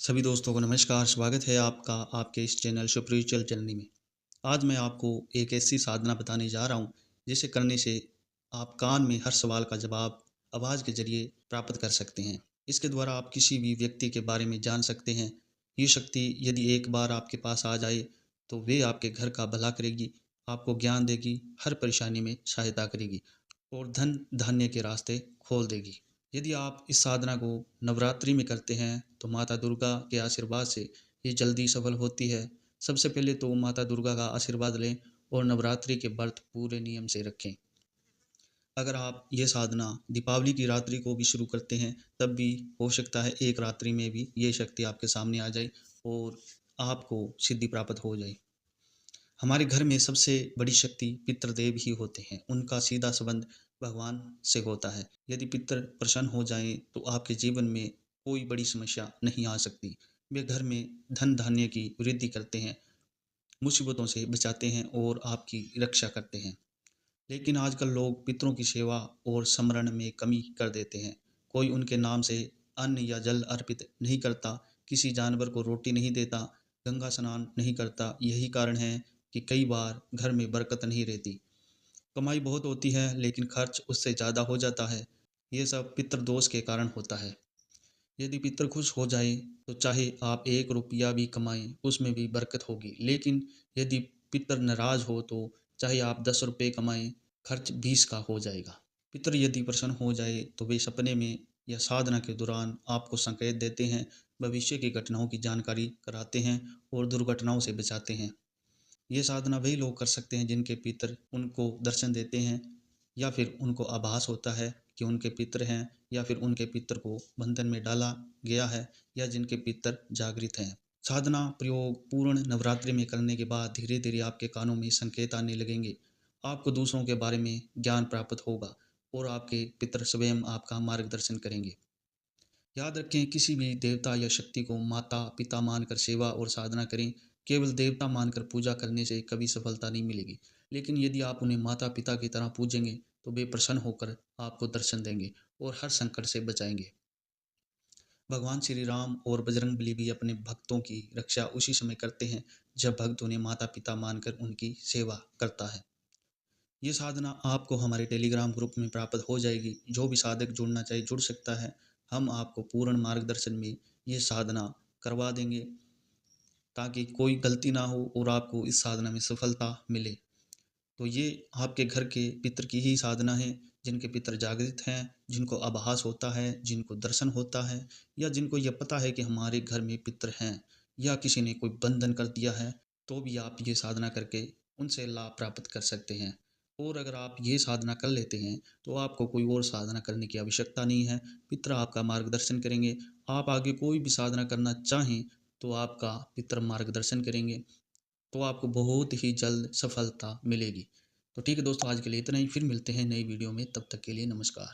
सभी दोस्तों को नमस्कार। स्वागत है आपका आपके इस चैनल स्पिरिचुअल जर्नी में। आज मैं आपको एक ऐसी साधना बताने जा रहा हूँ जिसे करने से आप कान में हर सवाल का जवाब आवाज़ के जरिए प्राप्त कर सकते हैं। इसके द्वारा आप किसी भी व्यक्ति के बारे में जान सकते हैं। ये शक्ति यदि एक बार आपके पास आ जाए तो वे आपके घर का भला करेगी, आपको ज्ञान देगी, हर परेशानी में सहायता करेगी और धन धान्य के रास्ते खोल देगी। यदि आप इस साधना को नवरात्रि में करते हैं तो माता दुर्गा के आशीर्वाद से ये जल्दी सफल होती है। सबसे पहले तो माता दुर्गा का आशीर्वाद लें और नवरात्रि के व्रत पूरे नियम से रखें। अगर आप ये साधना दीपावली की रात्रि को भी शुरू करते हैं तब भी हो सकता है एक रात्रि में भी ये शक्ति आपके सामने आ जाए और आपको सिद्धि प्राप्त हो जाए। हमारे घर में सबसे बड़ी शक्ति पितृदेव ही होते हैं। उनका सीधा संबंध भगवान से होता है। यदि पितृ प्रसन्न हो जाएं तो आपके जीवन में कोई बड़ी समस्या नहीं आ सकती। वे घर में धन धान्य की वृद्धि करते हैं, मुसीबतों से बचाते हैं और आपकी रक्षा करते हैं। लेकिन आजकल लोग पितरों की सेवा और स्मरण में कमी कर देते हैं। कोई उनके नाम से अन्न या जल अर्पित नहीं करता, किसी जानवर को रोटी नहीं देता, गंगा स्नान नहीं करता। यही कारण है कि कई बार घर में बरकत नहीं रहती। कमाई बहुत होती है लेकिन खर्च उससे ज़्यादा हो जाता है। ये सब पितृदोष के कारण होता है। यदि पितर खुश हो जाए तो चाहे आप 1 रुपया भी कमाएं उसमें भी बरकत होगी। लेकिन यदि पितर नाराज हो तो चाहे आप 10 रुपये कमाएं, खर्च 20 का हो जाएगा। पितर यदि प्रसन्न हो जाए तो वे सपने में या साधना के दौरान आपको संकेत देते हैं, भविष्य की घटनाओं की जानकारी कराते हैं और दुर्घटनाओं से बचाते हैं। ये साधना वही लोग कर सकते हैं जिनके पितर उनको दर्शन देते हैं या फिर उनको आभास होता है कि उनके पितर हैं, या फिर उनके पितर को बंधन में डाला गया है, या जिनके पितर जागृत हैं। साधना प्रयोग पूर्ण नवरात्रि में करने के बाद धीरे धीरे आपके कानों में संकेत आने लगेंगे। आपको दूसरों के बारे में ज्ञान प्राप्त होगा और आपके पितर स्वयं आपका मार्गदर्शन करेंगे। याद रखें, किसी भी देवता या शक्ति को माता पिता मानकर सेवा और साधना करें। केवल देवता मानकर पूजा करने से कभी सफलता नहीं मिलेगी। लेकिन यदि आप उन्हें माता पिता की तरह पूजेंगे तो वे प्रसन्न होकर आपको दर्शन देंगे और हर संकट से बचाएंगे। भगवान श्री राम और बजरंगबली भी अपने भक्तों की रक्षा उसी समय करते हैं जब भक्त उन्हें माता पिता मानकर उनकी सेवा करता है। ये साधना आपको हमारे टेलीग्राम ग्रुप में प्राप्त हो जाएगी। जो भी साधक जुड़ना चाहे जुड़ सकता है। हम आपको पूर्ण मार्गदर्शन में ये साधना करवा देंगे ताकि कोई गलती ना हो और आपको इस साधना में सफलता मिले। तो ये आपके घर के पितर की ही साधना है, जिनके पितर जागृत हैं, जिनको आभास होता है, जिनको दर्शन होता है, या जिनको यह पता है कि हमारे घर में पितर हैं, या किसी ने कोई बंधन कर दिया है, तो भी आप ये साधना करके उनसे लाभ प्राप्त कर सकते हैं। और अगर आप ये साधना कर लेते हैं तो आपको कोई और साधना करने की आवश्यकता नहीं है। पितर आपका मार्गदर्शन करेंगे। आप आगे कोई भी साधना करना चाहें तो आपका पितर मार्गदर्शन करेंगे, तो आपको बहुत ही जल्द सफलता मिलेगी। तो ठीक है दोस्तों, आज के लिए इतना ही। फिर मिलते हैं नई वीडियो में, तब तक के लिए नमस्कार।